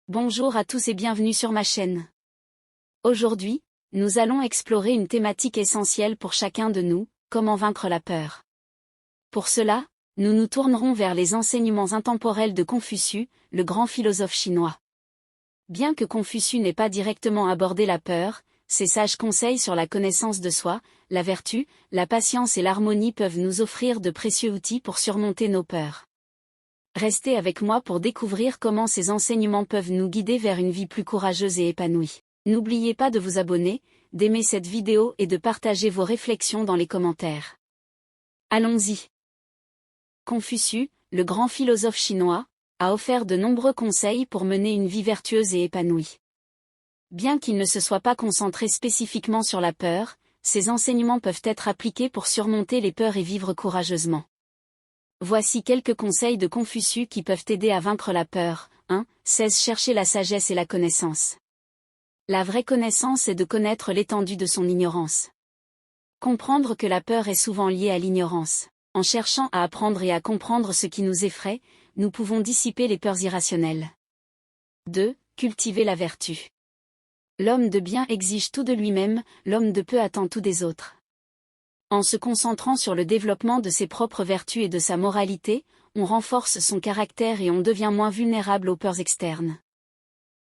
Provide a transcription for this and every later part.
Bonjour à tous et bienvenue sur ma chaîne. Aujourd'hui, nous allons explorer une thématique essentielle pour chacun de nous, comment vaincre la peur. Pour cela, nous nous tournerons vers les enseignements intemporels de Confucius, le grand philosophe chinois. Bien que Confucius n'ait pas directement abordé la peur, ses sages conseils sur la connaissance de soi, la vertu, la patience et l'harmonie peuvent nous offrir de précieux outils pour surmonter nos peurs. Restez avec moi pour découvrir comment ces enseignements peuvent nous guider vers une vie plus courageuse et épanouie. N'oubliez pas de vous abonner, d'aimer cette vidéo et de partager vos réflexions dans les commentaires. Allons-y. Confucius, le grand philosophe chinois, a offert de nombreux conseils pour mener une vie vertueuse et épanouie. Bien qu'il ne se soit pas concentré spécifiquement sur la peur, ces enseignements peuvent être appliqués pour surmonter les peurs et vivre courageusement. Voici quelques conseils de Confucius qui peuvent aider à vaincre la peur. 1. Chercher la sagesse et la connaissance. La vraie connaissance est de connaître l'étendue de son ignorance. Comprendre que la peur est souvent liée à l'ignorance. En cherchant à apprendre et à comprendre ce qui nous effraie, nous pouvons dissiper les peurs irrationnelles. 2. Cultiver la vertu. L'homme de bien exige tout de lui-même, l'homme de peu attend tout des autres. En se concentrant sur le développement de ses propres vertus et de sa moralité, on renforce son caractère et on devient moins vulnérable aux peurs externes.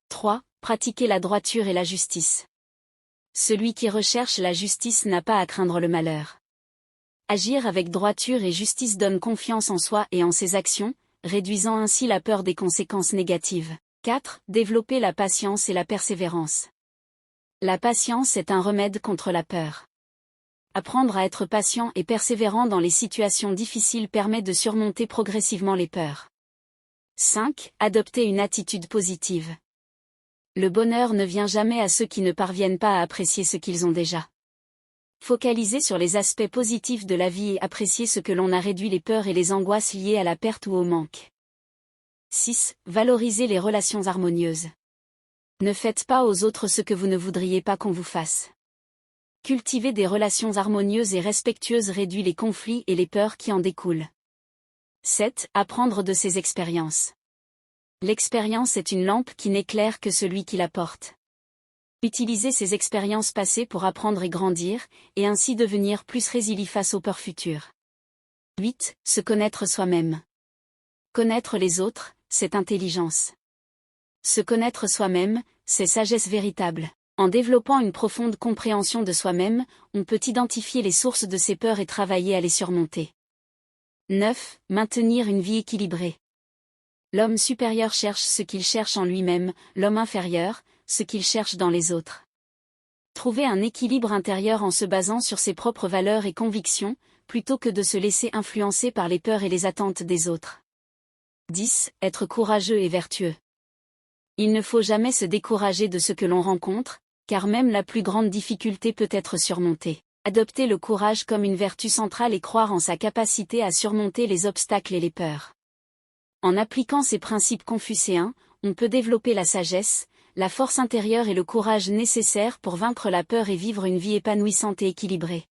3. Pratiquer la droiture et la justice. Celui qui recherche la justice n'a pas à craindre le malheur. Agir avec droiture et justice donne confiance en soi et en ses actions, réduisant ainsi la peur des conséquences négatives. 4. Développer la patience et la persévérance. La patience est un remède contre la peur. Apprendre à être patient et persévérant dans les situations difficiles permet de surmonter progressivement les peurs. 5. Adopter une attitude positive. Le bonheur ne vient jamais à ceux qui ne parviennent pas à apprécier ce qu'ils ont déjà. Focaliser sur les aspects positifs de la vie et apprécier ce que l'on a réduit les peurs et les angoisses liées à la perte ou au manque. 6. Valoriser les relations harmonieuses. Ne faites pas aux autres ce que vous ne voudriez pas qu'on vous fasse. Cultiver des relations harmonieuses et respectueuses réduit les conflits et les peurs qui en découlent. 7. Apprendre de ses expériences. L'expérience est une lampe qui n'éclaire que celui qui la porte. Utilisez ces expériences passées pour apprendre et grandir, et ainsi devenir plus résilient face aux peurs futures. 8. Se connaître soi-même. Connaître les autres, c'est intelligence. Se connaître soi-même, c'est sagesse véritable. En développant une profonde compréhension de soi-même, on peut identifier les sources de ses peurs et travailler à les surmonter. 9. Maintenir une vie équilibrée. L'homme supérieur cherche ce qu'il cherche en lui-même, l'homme inférieur, ce qu'il cherche dans les autres. Trouver un équilibre intérieur en se basant sur ses propres valeurs et convictions, plutôt que de se laisser influencer par les peurs et les attentes des autres. 10. Être courageux et vertueux. Il ne faut jamais se décourager de ce que l'on rencontre, car même la plus grande difficulté peut être surmontée. Adopter le courage comme une vertu centrale et croire en sa capacité à surmonter les obstacles et les peurs. En appliquant ces principes confucéens, on peut développer la sagesse, la force intérieure et le courage nécessaires pour vaincre la peur et vivre une vie épanouissante et équilibrée.